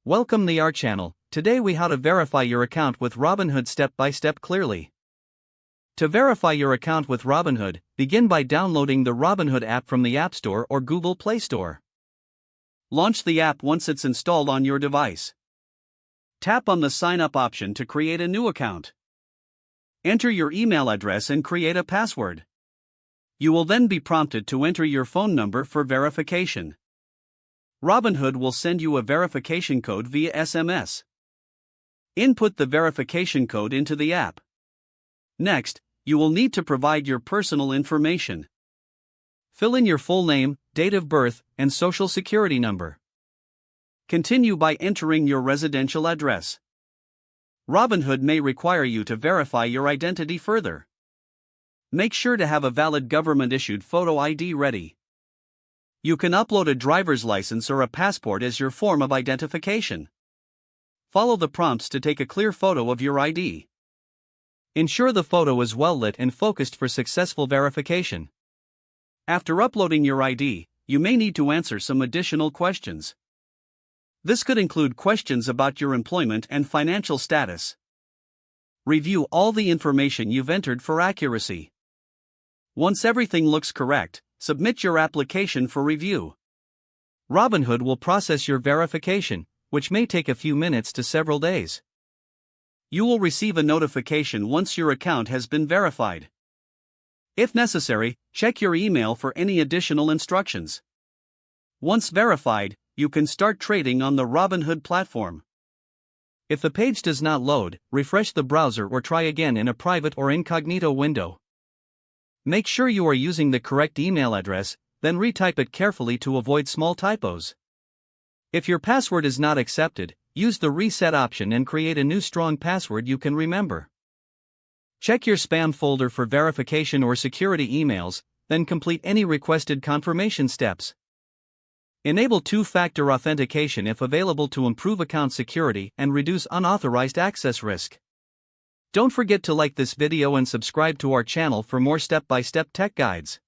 Welcome to our channel. Today we how to verify your account with Robinhood step by step clearly. To verify your account with Robinhood, begin by downloading the Robinhood app from the App Store or Google Play Store. Launch the app once it's installed on your device. Tap on the Sign Up option to create a new account. Enter your email address and create a password. You will then be prompted to enter your phone number for verification. Robinhood will send you a verification code via SMS. Input the verification code into the app. Next, you will need to provide your personal information. Fill in your full name, date of birth, and social security number. Continue by entering your residential address. Robinhood may require you to verify your identity further. Make sure to have a valid government-issued photo ID ready. You can upload a driver's license or a passport as your form of identification. Follow the prompts to take a clear photo of your ID. Ensure the photo is well lit and focused for successful verification. After uploading your ID, you may need to answer some additional questions. This could include questions about your employment and financial status. Review all the information you've entered for accuracy. Once everything looks correct, submit your application for review. Robinhood will process your verification, which may take a few minutes to several days. You will receive a notification once your account has been verified. If necessary, check your email for any additional instructions. Once verified, you can start trading on the Robinhood platform. If the page does not load, refresh the browser or try again in a private or incognito window. Make sure you are using the correct email address, then retype it carefully to avoid small typos. If your password is not accepted, use the reset option and create a new strong password you can remember. Check your spam folder for verification or security emails, then complete any requested confirmation steps. Enable two-factor authentication if available to improve account security and reduce unauthorized access risk. Don't forget to like this video and subscribe to our channel for more step-by-step tech guides.